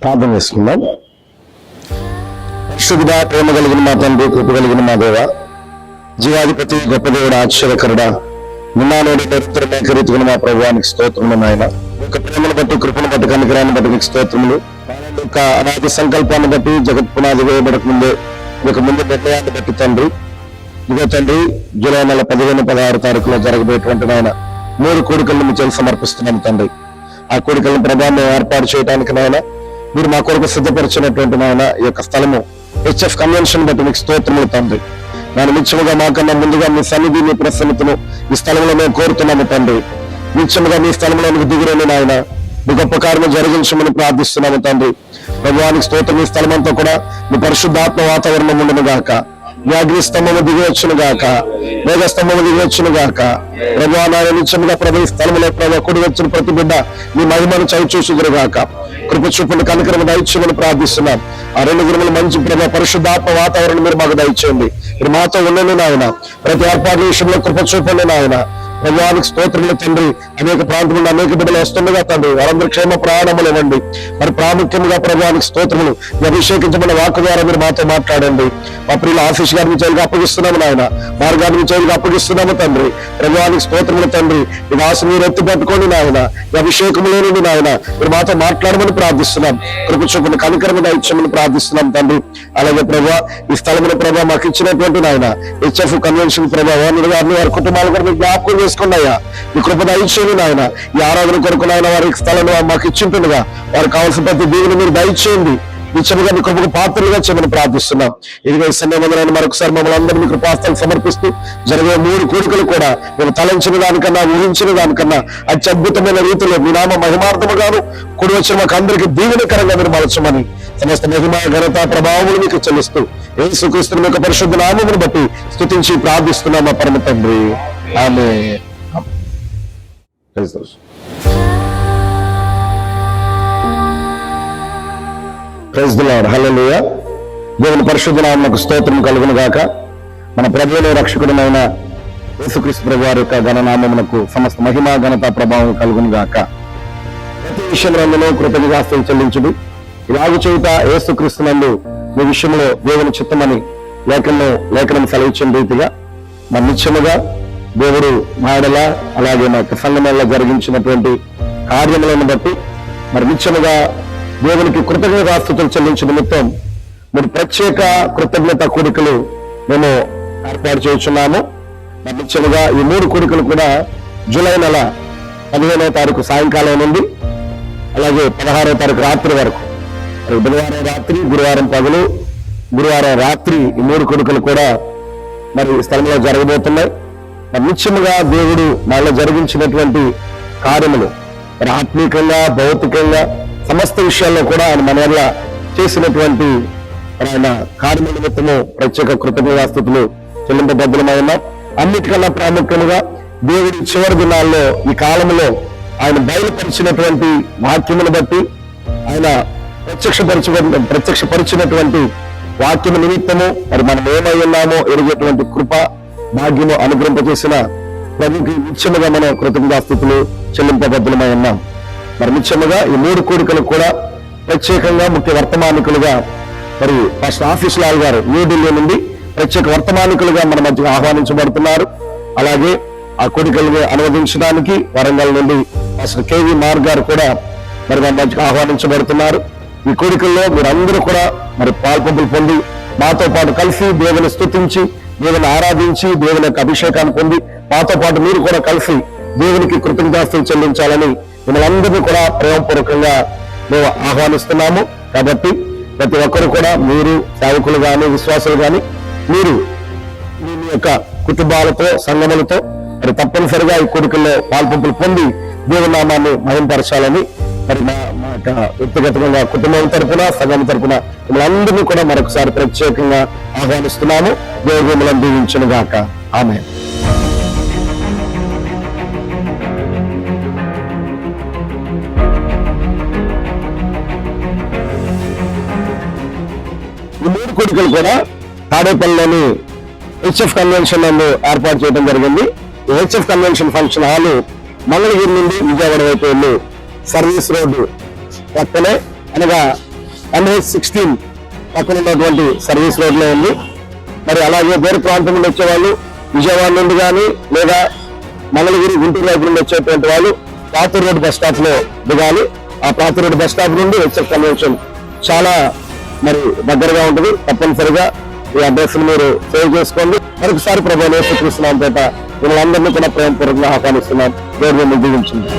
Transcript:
ప్రార్థన చేసుకుందాం. పరిశుద్ధుడా, ప్రేమ కలిగిన మా తండ్రి, కృప కలిగిన మా దేవ, జీవాధిపతి, గొప్ప దేవుడు, ఆశ్చర్యకరుడా, నిన్నానేడు నిరంతరం ఏకరీతిగా మా ప్రభువానికి స్తోత్రములు. నాయన ఒక ప్రేమను బట్టి, కృపను బట్టి, కనికరాన్ని బట్టి మీకు స్తోత్రములు. యొక్క అనాది సంకల్పాన్ని బట్టి, జగత్ పునాది వేయబడక ముందే మీకు ముందు నిర్ణయాన్ని బట్టి తండ్రి, ఇదే తండ్రి జూలై నెల 15, 16 తారీఖులో జరగబోయేటువంటి నాయన 3 కోరికలను మీ చేసి సమర్పిస్తున్నాము తండ్రి. ఆ కోరికలను ప్రభావం ఏర్పాటు చేయడానికి నాయన మీరు మా కొరకు సిద్ధపరిచినటువంటి నాయన ఈ యొక్క స్థలము HF కన్వెన్షన్ బట్టి మీకు స్తోత్రములు తండ్రి. నేను నిత్యముగా మాకన్నా ముందుగా మీ సన్నిధి, మీ ప్రసన్నతను ఈ స్థలంలో మేము కోరుతున్నాము తండ్రి. నిత్యముగా మీ స్థలంలోనికి దిగురని నాయన మీ గొప్ప కార్యం జరిగించమని ప్రార్థిస్తున్నాము తండ్రి. ప్రభువానికి స్తోత్రం. ఈ స్థలం అంతా కూడా మీ పరిశుద్ధాత్మ వాతావరణం ఉండను గాక, మీ అగ్ని స్తంభము దిగి వచ్చును గాక, మేఘ స్తంభము దిగి వచ్చును గాక. ప్రభువా నాయన నిత్యముగా ప్రభు ఈ స్థలంలో ప్రభు కూడి వచ్చిన ప్రతి బిడ్డ మీ మహిమను చవిచూసుదురు గాక. కృప చూపుని కనికరము దయచేయమని ప్రార్థిస్తున్నాం. ఆ 2 గురువులు మంచి ప్రభు పరిశుద్ధాత్మ వాతావరణం మీరు మాకు దయచేయండి. మీరు మాతో ఉండండి నాయన. ప్రతి ఏర్పాటు విషయంలో కృప చూపండి నాయన. ప్రభువానికి స్తోత్రములు తండ్రి. అనేక ప్రాంతంలో అనేక బిడ్డలు వస్తుండగా తండ్రి వారందరూ క్షేమ ప్రయాణములు ఇవ్వండి. మరి ప్రాముఖ్యంగా ప్రభువానికి స్తోత్రములు అభిషేకించబడిన వాక్కు ద్వారా మీరు మాతో మాట్లాడండి. మా ప్రియుల ఆఫీస్ గారిని చేయాలిగా అప్పగిస్తున్నాము నాయన, వారి గారిని చేయాలిగా అప్పగిస్తున్నాము తండ్రి. ప్రభువానికి స్తోత్రములు తండ్రి. ఈ ఆశ మీరు ఎత్తి పట్టుకోండి నాయన. ఈ అభిషేకములేని నాయన మీరు మాతో మాట్లాడమని ప్రార్థిస్తున్నాం. కృప చూపుని కనికరము దయచేయమని ప్రార్థిస్తున్నాం తండ్రి. అలాగే ప్రభా ఈ స్థలముల ప్రభా మాకు ఇచ్చినటువంటి నాయన HF కన్వెన్షన్ ప్రభా గారిని వారి కుటుంబాలు కూడా మీకు జ్ఞాపకం చేసుకున్నాయా. మీ కృప దయచేయండి నాయన. ఈ ఆరాధన కొరకు నాయన వారి స్థలంలో మాకు ఇచ్చింటుండగా వారికి కావాల్సిన ప్రతి దీవిని మీరు దయచేయండి. నిత్యముగా మీ కృపకు పాత్రలుగా చేయమని ప్రార్థిస్తున్నాం. ఇదిగో ఈ సమయంలో మరొకసారి మమ్మల్ని అందరినీ మీ కృపాస్థలు సమర్పిస్తూ జరిగే 3 కోరికలు కూడా మేము తలంచిన దానికన్నా, ఊహించిన దానికన్నా అత్యద్భుతమైన రీతిలో మీ నామ మహిమార్థముగాను కూడి వచ్చిన మాకు అందరికీ దీవెనకరంగా మీరు మలచమని సమస్త మహిమ, ఘనత, ప్రభావములు మీకు చెల్లిస్తూ యేసుక్రీస్తు యొక్క పరిశుద్ధ నామమును బట్టి స్తుతించి ప్రార్థిస్తున్నాం మా పరమ తండ్రి. ఆమేన్. Praise the Lord. హల్లెలూయా. దేవుని పరిశుద్ధ నామమునకు స్తోత్రం కలుగును గాక. మన ప్రభువును రక్షకుడైన యేసుక్రీస్తు ప్రభు వారి యొక్క ఘననామమునకు సమస్త మహిమ, ఘనత, ప్రభావం కలుగును గాక. ప్రతి విషయంలో కృతజ్ఞతాస్తులు చెల్లించుడు. ఇలాగు చేయుట యేసుక్రీస్తునందు మీ విషయంలో దేవుని చిత్తమని లేఖనం సెలవిచ్చిన రీతిగా మన నిత్యముగా దేవుడు మాడల అలాగే మా యొక్క సంఘంలో జరిగించినటువంటి కార్యములను బట్టి మరి నిత్యముగా దేవునికి కృతజ్ఞతాస్తుతులు చెల్లించిన నిమిత్తం మీరు ప్రత్యేక కృతజ్ఞత కోరికలు మేము ఏర్పాటు చేస్తున్నాము. మరి నిత్యముగా ఈ 3 కోరికలు కూడా జూలై నెల 15వ తారీఖు సాయంకాలం నుండి అలాగే 16వ తారీఖు రాత్రి వరకు, బుధవారం రాత్రి, గురువారం పగలు, గురువారం రాత్రి ఈ 3 కోరికలు కూడా మరి స్థలంలో జరగబోతున్నాయి. మరి నిత్యముగా దేవుడు నాలో జరిగించినటువంటి కార్యములు మరి ఆత్మీయంగా, భౌతికంగా సమస్త విషయాల్లో కూడా ఆయన మన వల్ల చేసినటువంటి ఆయన కార్యముల నిమిత్తము ప్రత్యేక కృతజ్ఞతాస్తుతులు చెల్లింపబద్ధమై ఉన్నాం. అన్నిటికన్నా ప్రాముఖ్యంగా దేవుడి చివరి దినాల్లో ఈ కాలంలో ఆయన బయలుపరిచినటువంటి వాక్యమును బట్టి ఆయన ప్రత్యక్షపరిచినటువంటి వాక్యము నిమిత్తము మరి మనం ఏమై ఉన్నామో ఎరిగేటువంటి కృప, భాగ్యము అనుగ్రహింపజేసిన ప్రభుకి నిత్యముగా మనం కృతజ్ఞతాస్తుతులు చెల్లింపబద్ధమై ఉన్నాం. మరి నిత్యముగా ఈ 3 కోరికలు కూడా ప్రత్యేకంగా ముఖ్య వర్తమానికులుగా మరి ఫస్ట్ ఆఫీస్ లాల్ గారు న్యూఢిల్లీ నుండి ప్రత్యేక వర్తమానికులుగా మన మధ్య ఆహ్వానించబడుతున్నారు. అలాగే ఆ కోరికలను అనువదించడానికి వరంగల్ నుండి ఫస్ట్ KV మార్ గారు కూడా మరి మన మధ్యకు ఆహ్వానించబడుతున్నారు. ఈ కోరికల్లో మీరందరూ కూడా మరి పాల్పంపులు పొంది మాతో పాటు కలిసి దేవుని స్తుతించి, దేవుని ఆరాధించి, దేవుని యొక్క అభిషేకాన్ని పొంది మాతో పాటు మీరు కూడా కలిసి దేవునికి కృతజ్ఞతాస్తులు చెల్లించాలని మిమ్మల్ని అందరినీ కూడా ప్రేమపూర్వకంగా మేము ఆహ్వానిస్తున్నాము. కాబట్టి ప్రతి ఒక్కరు కూడా మీరు సేవకులు కానీ, విశ్వాసులు కానీ మీరు మీ యొక్క కుటుంబాలతో, సంఘములతో మరి తప్పనిసరిగా ఈ కోరికల్లో పాల్పంపులు పొంది దేవుని నామాన్ని మహింపరచాలని మరి మా వ్యక్తిగతంగా కుటుంబం తరపున, సంఘం తరపున మిమ్మల్ని అందరినీ కూడా మరొకసారి ప్రత్యేకంగా ఆహ్వానిస్తున్నాము. దేవుడు మిమ్మల్ని దీవించును గాక. ఆమేన్. ఈ 3 కోరికలు కూడా తాడేపల్లిలోని HF కన్వెన్షన్ నందు ఏర్పాటు చేయడం జరిగింది. ఈ HF convention function hall Mangalagiri నుండి విజయవాడ వైపు వెళ్ళి సర్వీస్ రోడ్డు పక్కనే అనగా NH16 పక్కన ఉన్నటువంటి సర్వీస్ రోడ్ లో ఉంది. మరి అలాగే దూర ప్రాంతం నుండి వచ్చేవాళ్ళు విజయవాడ నుండి కానీ లేదా మంగళగిరి గుంటూరు వైపు నుండి వచ్చేటువంటి వాళ్ళు పాతూరు రోడ్ బస్ స్టాప్ లో దిగాలి. ఆ పాతూరు రోడ్ బస్ స్టాప్ నుండి హెచ్ఎఫ్ కన్వెన్షన్ చాలా మరి దగ్గరగా ఉంటుంది. తప్పనిసరిగా ఈ అడ్రస్ మీరు సేవ్ చేసుకోండి. మరొకసారి ప్రభు యేసుక్రీస్తు నామమున మిమ్మల్ని అందరినీ కూడా ప్రేమపూర్వకంగా ఆహ్వానిస్తున్నాం. దేవుడు మిమ్మల్ని దీవించండి.